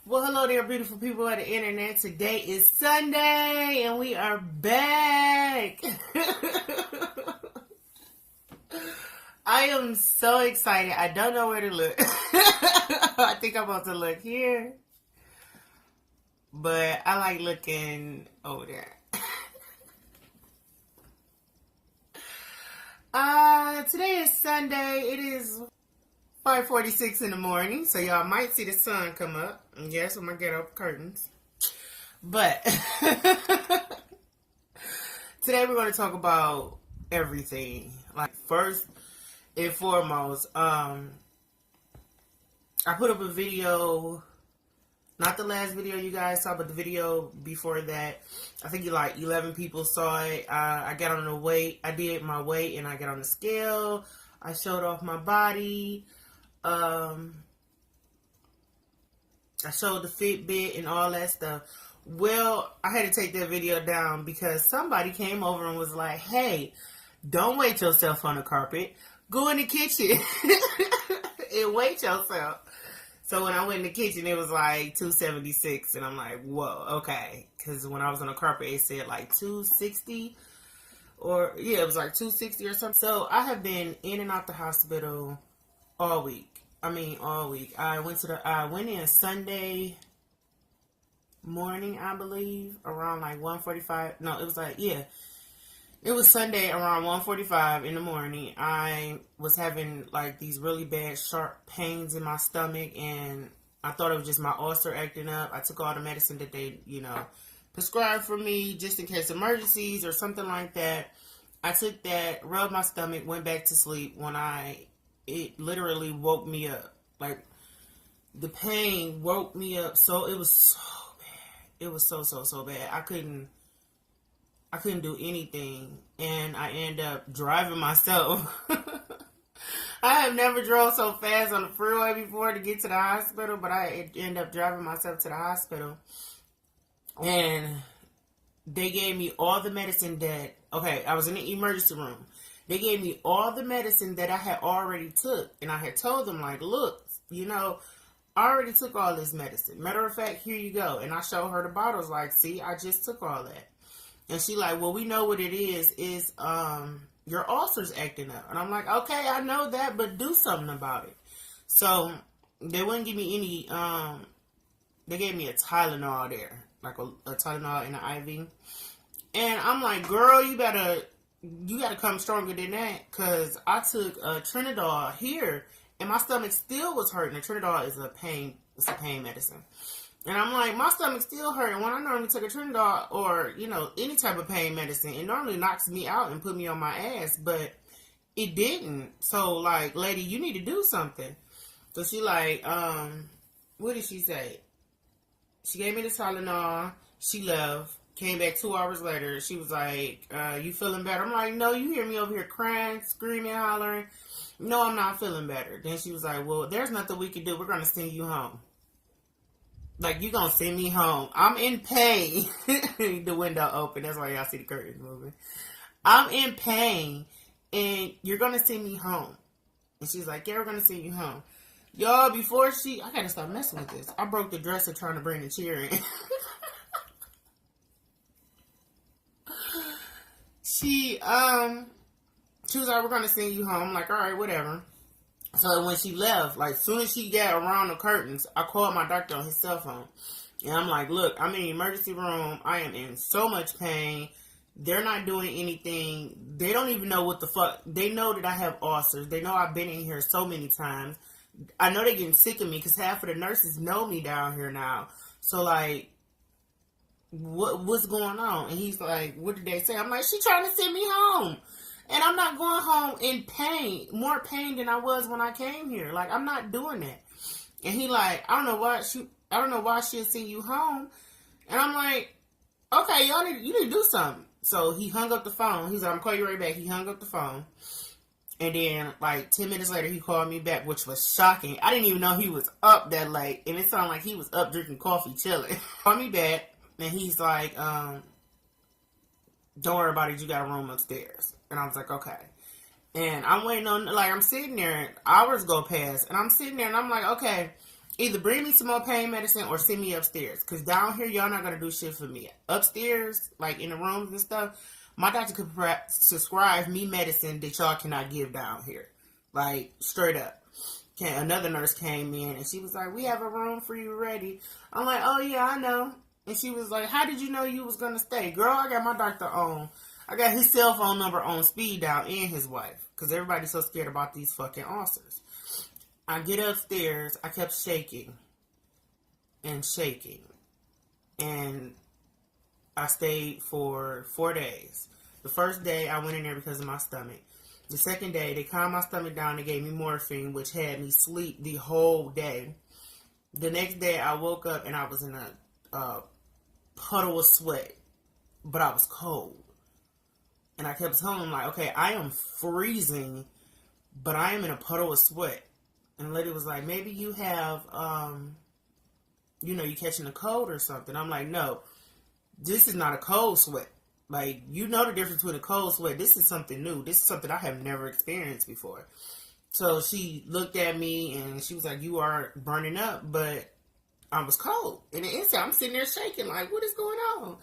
Well, hello there, beautiful people of the internet. Today is Sunday, and we are back. I am so excited. I don't know where to look. I think I'm about to look here, but I like looking over there. Today is Sunday. It is 5:46 in the morning, so y'all might see the sun come up. Yes, when I get up curtains. But today we're going to talk about everything. Like, first and foremost, I put up a video, not the last video you guys saw, but the video before that. I think like 11 people saw it. I got on the weight. I did my weight, and I got on the scale. I showed off my body. I showed the Fitbit and all that stuff. Well, I had to take that video down because somebody came over and was like, hey, don't weight yourself on the carpet. Go in the kitchen and weight yourself. So when I went in the kitchen, it was like 276. And I'm like, whoa, okay. Because when I was on the carpet, it said like 260. Or, yeah, it was like 260 or something. So I have been in and out the hospital all week. All week. I went in Sunday morning, I believe, around like 1:45. No, it was like, yeah. It was Sunday around 1:45 in the morning. I was having like these really bad sharp pains in my stomach, and I thought it was just my ulcer acting up. I took all the medicine that they, prescribed for me just in case emergencies or something like that. I took that, rubbed my stomach, went back to sleep. It literally woke me up. Like, the pain woke me up. So it was so bad. It was so bad. I couldn't do anything. And I ended up driving myself. I have never drove so fast on the freeway before to get to the hospital, but I ended up driving myself to the hospital. And they gave me all the medicine I was in the emergency room. They gave me all the medicine that I had already took. And I had told them, like, look, I already took all this medicine. Matter of fact, here you go. And I showed her the bottles, like, see, I just took all that. And she like, well, we know what it is your ulcer's acting up. And I'm like, okay, I know that, but do something about it. So they wouldn't give me any, they gave me a Tylenol there, like a Tylenol in an IV. And I'm like, girl, you gotta come stronger than that, because I took a Trinidad here, and my stomach still was hurting. The Trinidad is it's a pain medicine. And I'm like, my stomach still hurting. When I normally take a Trinidad or, any type of pain medicine, it normally knocks me out and put me on my ass, but it didn't. So, like, lady, you need to do something. So she like, what did she say? She gave me the Tylenol. She left. Came back 2 hours later. She was like, you feeling better? I'm like, no, you hear me over here crying, screaming, hollering. No, I'm not feeling better. Then she was like, well, there's nothing we can do. We're going to send you home. Like, you going to send me home. I'm in pain. The window open. That's why y'all see the curtains moving. I'm in pain, and you're going to send me home. And she's like, yeah, we're going to send you home. Y'all, I got to stop messing with this. I broke the dresser trying to bring the chair in. She was like, we're going to send you home. I'm like, all right, whatever. So when she left, like, soon as she got around the curtains, I called my doctor on his cell phone. And I'm like, look, I'm in the emergency room. I am in so much pain. They're not doing anything. They don't even know what the fuck. They know that I have ulcers. They know I've been in here so many times. I know they're getting sick of me because half of the nurses know me down here now. So, like, what's going on? And he's like, what did they say? I'm like, she trying to send me home. And I'm not going home in pain, more pain than I was when I came here. Like, I'm not doing that. And he like, I don't know why she'll send you home. And I'm like, okay, you need to do something. So he hung up the phone. He's like, I'm calling you right back. He hung up the phone. And then, like, 10 minutes later, he called me back, which was shocking. I didn't even know he was up that late. And it sounded like he was up drinking coffee, chilling. Called me back. And he's like, don't worry about it. You got a room upstairs. And I was like, okay. And I'm waiting on, like, I'm sitting there. Hours go past. And I'm sitting there and I'm like, okay. Either bring me some more pain medicine or send me upstairs. Because down here, y'all not going to do shit for me. Upstairs, like in the rooms and stuff, my doctor could prescribe me medicine that y'all cannot give down here. Like, straight up. Another nurse came in and she was like, we have a room for you ready. I'm like, oh yeah, I know. And she was like, how did you know you was going to stay? Girl, I got my doctor on. I got his cell phone number on speed dial and his wife. Because everybody's so scared about these fucking ulcers. I get upstairs. I kept shaking. And shaking. And I stayed for 4 days. The first day, I went in there because of my stomach. The second day, they calmed my stomach down. They gave me morphine, which had me sleep the whole day. The next day, I woke up and I was in a puddle of sweat. But I was cold. And I kept telling them, like, okay, I am freezing, but I am in a puddle of sweat. And the lady was like, maybe you have, you catching a cold or something. I'm like, no, this is not a cold sweat. Like, you know the difference between a cold sweat. This is something new. This is something I have never experienced before. So she looked at me and she was like, you are burning up, but I was cold. And the inside, I'm sitting there shaking, like, what is going on?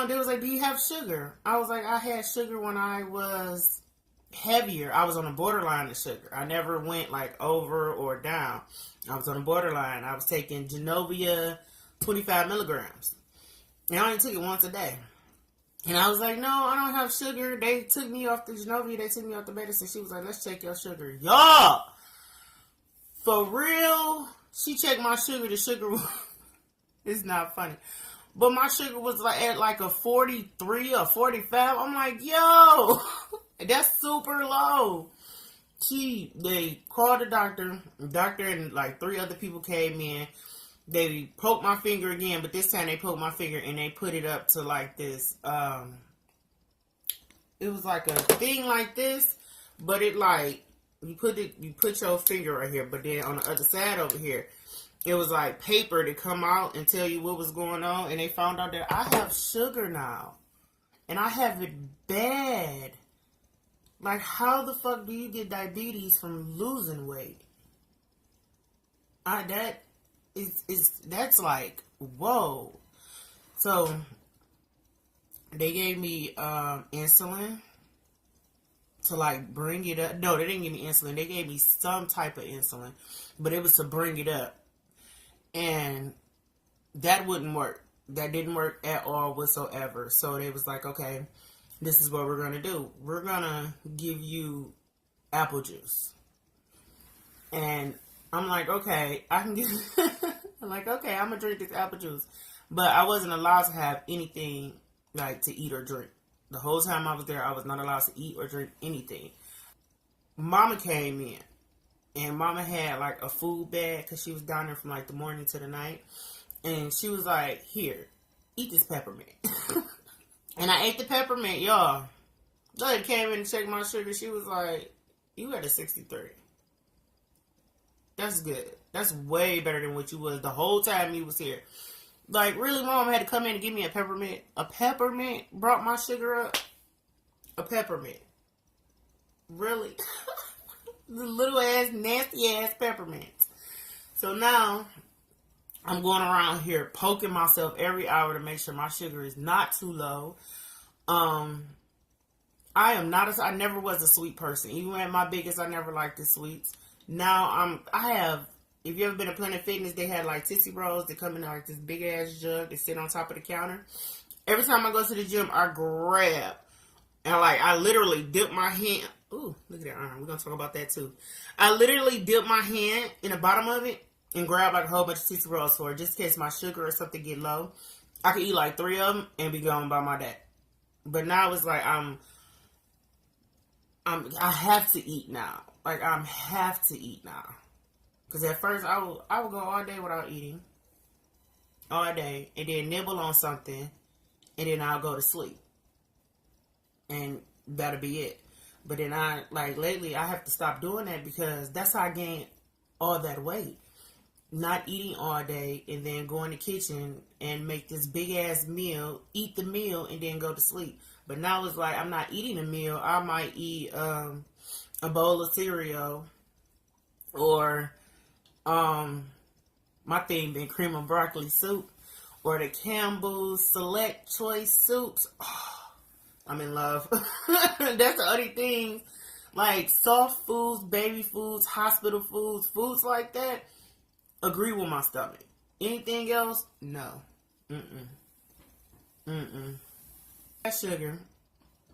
They was like, do you have sugar? I was like, I had sugar when I was heavier. I was on the borderline of sugar. I never went like over or down. I was on the borderline. I was taking Genovia 25 milligrams. And I only took it once a day. And I was like, no, I don't have sugar. They took me off the Genovia. They took me off the medicine. She was like, let's check your sugar. Y'all! For real? She checked my sugar. The sugar was... It's not funny. But my sugar was like at like a 43 or 45. I'm like, yo, that's super low. They called the doctor. The doctor and like 3 other people came in. They poked my finger again, but this time they poked my finger and they put it up to like this. It was like a thing like this, but it like you put your finger right here, but then on the other side over here, it was like paper to come out and tell you what was going on. And they found out that I have sugar now. And I have it bad. Like, how the fuck do you get diabetes from losing weight? That's like, whoa. So, they gave me insulin to like bring it up. No, they didn't give me insulin. They gave me some type of insulin. But it was to bring it up. And that wouldn't work. That didn't work at all whatsoever. So they was like, okay, this is what we're going to do. We're going to give you apple juice. And I'm like, okay, I can get... I'm like, okay, I'm going to drink this apple juice. But I wasn't allowed to have anything like to eat or drink. The whole time I was there, I was not allowed to eat or drink anything. Mama came in. And Mama had like a food bag because she was down there from like the morning to the night. And she was like, here, eat this peppermint. And I ate the peppermint, y'all. The lady came in and checked my sugar. She was like, you got a 63. That's good. That's way better than what you was the whole time you was here. Like, really, Mom had to come in and give me a peppermint. A peppermint brought my sugar up. A peppermint. Really? The little ass, nasty ass peppermints. So now, I'm going around here poking myself every hour to make sure my sugar is not too low. I never was a sweet person. Even at my biggest, I never liked the sweets. Now, if you ever been to Planet Fitness, they had like Tootsie Rolls that come in like this big ass jug that sit on top of the counter. Every time I go to the gym, I grab, and like, I literally dip my hand. Ooh, look at that arm. We're going to talk about that too. I literally dip my hand in the bottom of it and grab like a whole bunch of Tootsie Rolls for it, just in case my sugar or something get low. I could eat like 3 of them and be gone by my day. But now it's like I have to eat now. Like, I have to eat now. Because at first I would go all day without eating. All day. And then nibble on something. And then I'll go to sleep. And that'll be it. But then lately, I have to stop doing that because that's how I gained all that weight. Not eating all day and then go in the kitchen and make this big ass meal, eat the meal, and then go to sleep. But now it's like I'm not eating a meal. I might eat a bowl of cereal or My thing been cream of broccoli soup or the Campbell's Select Choice soups. Oh, I'm in love. That's the only thing. Like soft foods, baby foods, hospital foods, foods like that, agree with my stomach. Anything else, no. That sugar,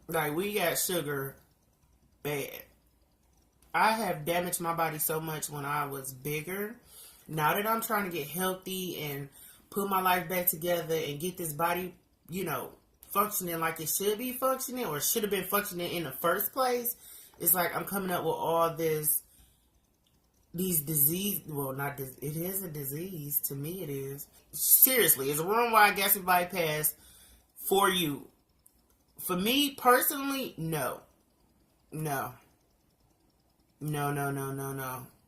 like we got sugar bad. I have damaged my body so much when I was bigger. Now that I'm trying to get healthy and put my life back together and get this body, functioning like it should be functioning or should have been functioning in the first place, it's like I'm coming up with all these disease. Well, not this. It is a disease to me. It is seriously. It's a worldwide gastric bypass for you. For me personally, no.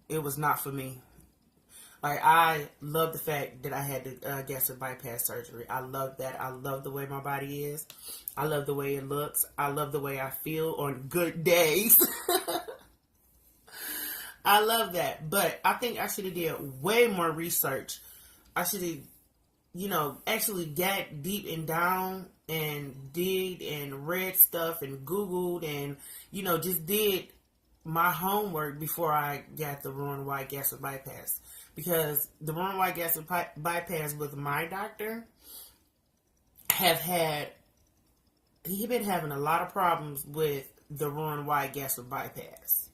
It was not for me. Like, I love the fact that I had the gastric bypass surgery. I love that. I love the way my body is. I love the way it looks. I love the way I feel on good days. I love that. But I think I should have did way more research. I should have, actually got deep and down and did and read stuff and Googled and, just did my homework before I got the Roux-en-Y gastric bypass. Because the Roux-en-Y gastric bypass with my doctor he been having a lot of problems with the Roux-en-Y gastric bypass.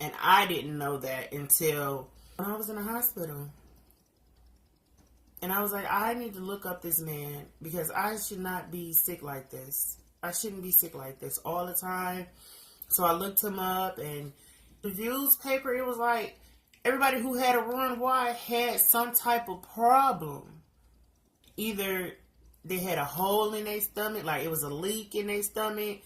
And I didn't know that until when I was in the hospital. And I was like, I need to look up this man because I should not be sick like this. I shouldn't be sick like this all the time. So I looked him up, and the reviews paper, it was like everybody who had a Roux-en-Y had some type of problem. Either they had a hole in their stomach, like it was a leak in their stomach,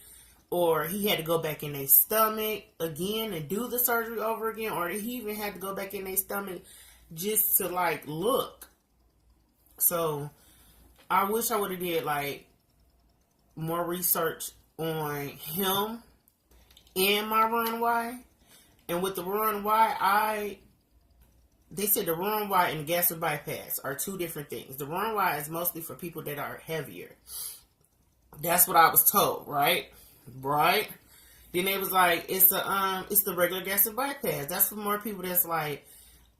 or he had to go back in their stomach again and do the surgery over again, or he even had to go back in their stomach just to like look. So I wish I would have did like more research on him and my Roux-en-Y. And with the Roux-en-Y, they said the Roux-en-Y and the gastric bypass are two different things. The Roux-en-Y is mostly for people that are heavier. That's what I was told, right? Right? Then they was like, it's the regular gastric bypass. That's for more people that's like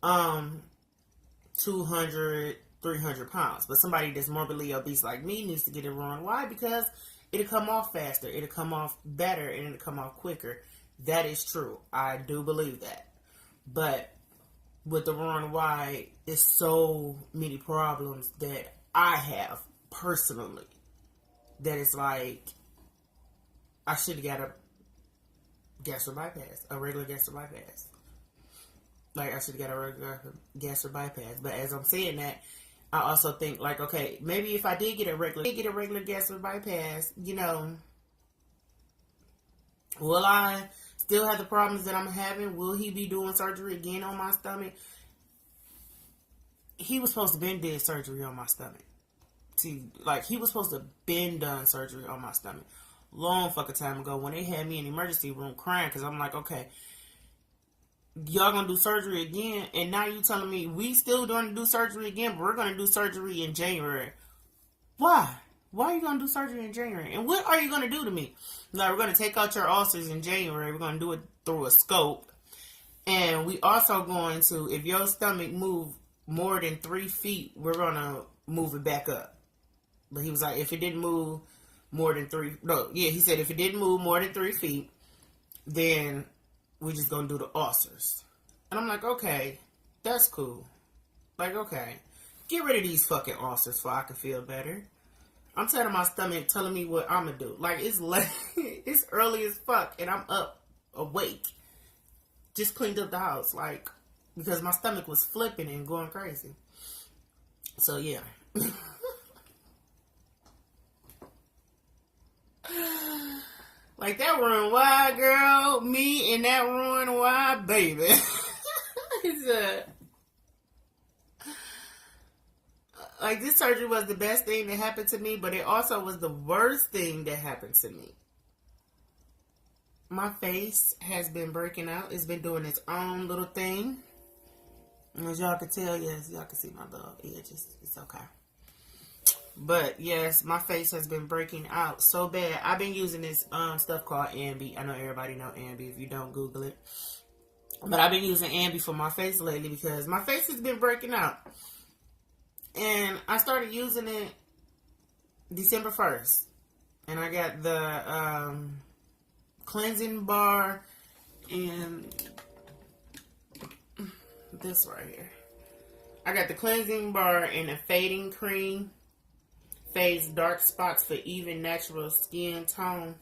200, 300 pounds. But somebody that's morbidly obese like me needs to get it Roux-en-Y because it'll come off faster, it'll come off better, and it'll come off quicker. That is true. I do believe that. But with the Roux-en-Y, there's so many problems that I have personally that it's like I should have got a gastric bypass, a regular gastric bypass. Like I should have got a regular gastric bypass. But as I'm saying that, I also think like, okay, maybe if I did get a regular gastric bypass, will I still have the problems that I'm having? Will he be doing surgery again on my stomach? He was supposed to been did surgery on my stomach. See, like he was supposed to been done surgery on my stomach long fucking time ago when they had me in the emergency room crying because I'm like, okay, y'all gonna do surgery again, and now you telling me we still gonna do surgery again, but we're gonna do surgery in January. Why? Why are you gonna do surgery in January? And what are you gonna do to me? Like, we're gonna take out your ulcers in January. We're gonna do it through a scope, and we also going to, if your stomach move more than 3 feet, we're gonna move it back up. But he was like, if it didn't move more than he said if it didn't move more than 3 feet, then we're just gonna do the ulcers. And I'm like, okay, that's cool. Like, okay, get rid of these fucking ulcers so I can feel better. I'm telling my stomach, telling me what I'm gonna do. Like, it's late, it's early as fuck, and I'm up, awake. Just cleaned up the house, like, because my stomach was flipping and going crazy. So, yeah. Like, that Roux-en-Y, girl, me and that Roux-en-Y, baby. Like, this surgery was the best thing that happened to me, but it also was the worst thing that happened to me. My face has been breaking out. It's been doing its own little thing. As y'all can tell, yes, y'all can see my little edges. It's okay. But yes, my face has been breaking out so bad. I've been using this stuff called Ambi. I know everybody know Ambi. If you don't, Google it. But I've been using Ambi for my face lately because my face has been breaking out. And I started using it December 1st. And I got the cleansing bar and this right here. I got the cleansing bar and a fading cream. Fades dark spots for even natural skin tone.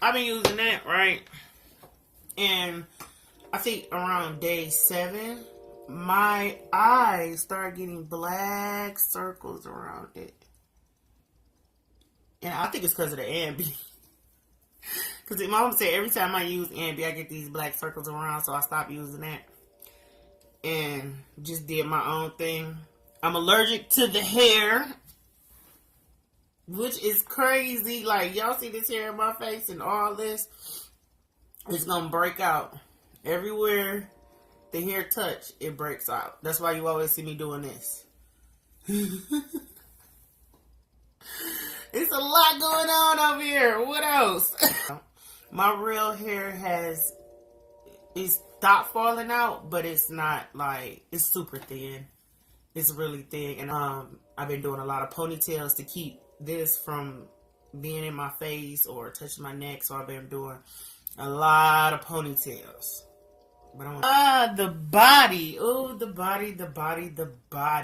I've been using that, right? And I think around day 7, my eyes start getting black circles around it. And I think it's because of the Ambi. Because my mom said every time I use Ambi, I get these black circles around, so I stopped using that. And just did my own thing. I'm allergic to the hair, which is crazy. Like, y'all see this hair in my face and all this? It's gonna break out. Everywhere the hair touch, it breaks out. That's why you always see me doing this. It's a lot going on over here. What else? My real hair it's stopped falling out, but it's not like, it's super thin. It's really thick, and I've been doing a lot of ponytails to keep this from being in my face or touching my neck. So I've been doing a lot of ponytails. But the body. Oh, the body,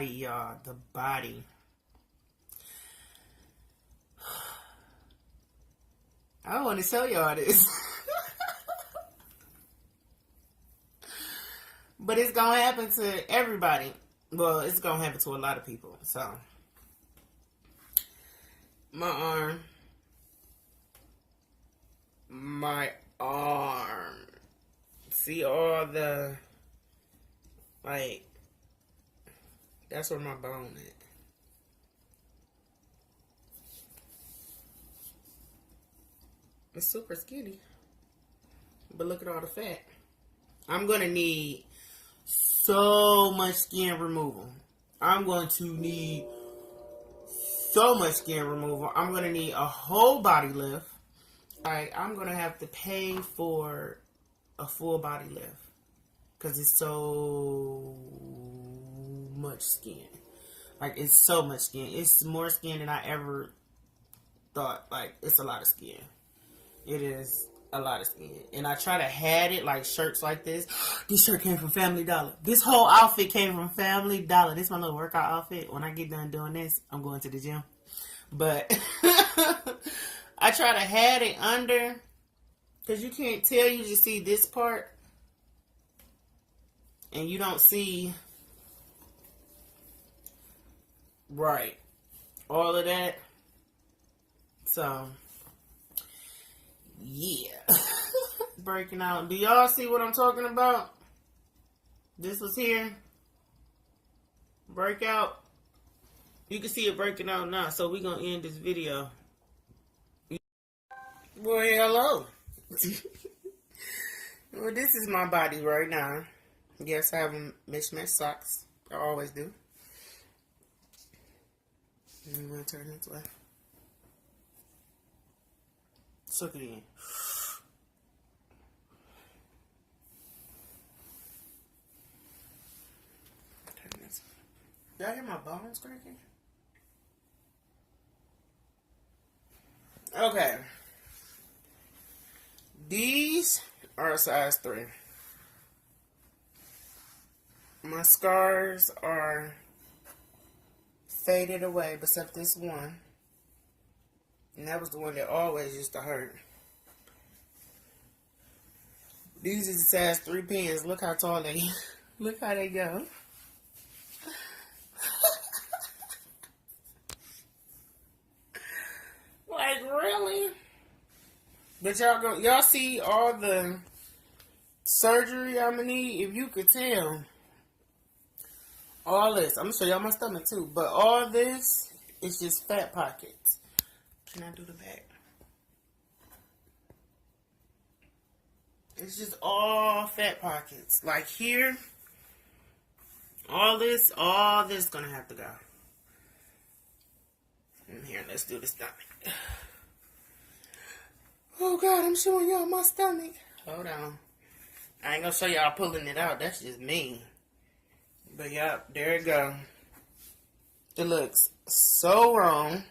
y'all. The body. I want to show y'all this. But it's gonna happen to everybody. Well, it's going to happen to a lot of people. So, my arm. See all the, like, that's where my bone is. It's super skinny. But look at all the fat. I'm going to need so much skin removal. I'm going to need so much skin removal. I'm going to need a whole body lift. Like, I'm going to have to pay for a full body lift. Because it's so much skin. Like, it's so much skin. It's more skin than I ever thought. Like, it's a lot of skin. It is a lot of skin. And I try to hide it, like shirts like this. This shirt came from Family Dollar. This whole outfit came from Family Dollar. This is my little workout outfit. When I get done doing this, I'm going to the gym. But I try to hide it under, because you can't tell. You just see this part. And you don't see, right, all of that. So, yeah. Breaking out. Do y'all see what I'm talking about? This was here. Breakout. You can see it breaking out now. So we're going to end this video. Well, hello. Well, this is my body right now. Yes, I have mismatched socks. I always do. I'm going to turn this way. Suck it in. Did I hear my bones cracking? Okay. These are a size 3. My scars are faded away, except this one. And that was the one that always used to hurt. These are the size 3 pants. Look how tall they look how they go. Like, really? But y'all see all the surgery I'm gonna need? If you could tell. All this. I'm gonna show y'all my stomach too. But all this is just fat pockets. Can I do the back? It's just all fat pockets. Like here, all this gonna have to go. And here, let's do the stomach. Oh God, I'm showing y'all my stomach. Hold on. I ain't gonna show y'all pulling it out. That's just me. But yep, there it go. It looks so wrong.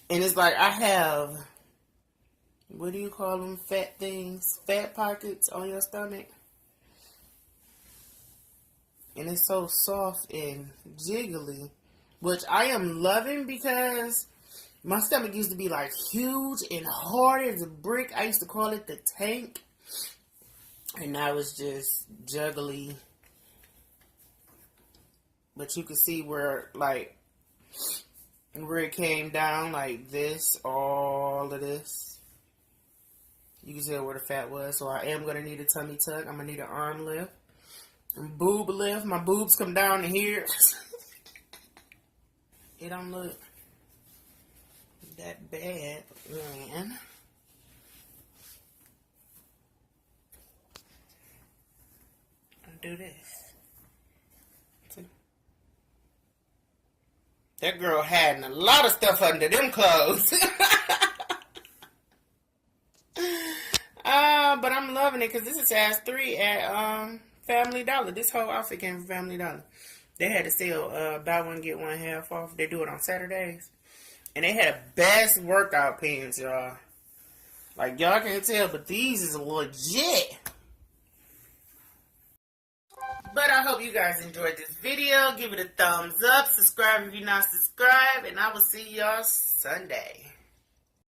And it's like I have, what do you call them, fat things? Fat pockets on your stomach. And it's so soft and jiggly, which I am loving because my stomach used to be like huge and hard as a brick. I used to call it the tank. And now it's just juggly. But you can see where, like, where it came down, like this, all of this. You can tell where the fat was. So I am going to need a tummy tuck. I'm going to need an arm lift. And boob lift. My boobs come down to here. It don't look that bad, man. I'll do this. See? That girl had a lot of stuff under them clothes. But I'm loving it because this is size 3 at Family Dollar. This whole outfit came from Family Dollar. They had a sale, buy one, get one half off. They do it on Saturdays. And they had best workout pants, y'all. Like, y'all can't tell, but these is legit. But I hope you guys enjoyed this video. Give it a thumbs up. Subscribe if you're not subscribed. And I will see y'all Sunday.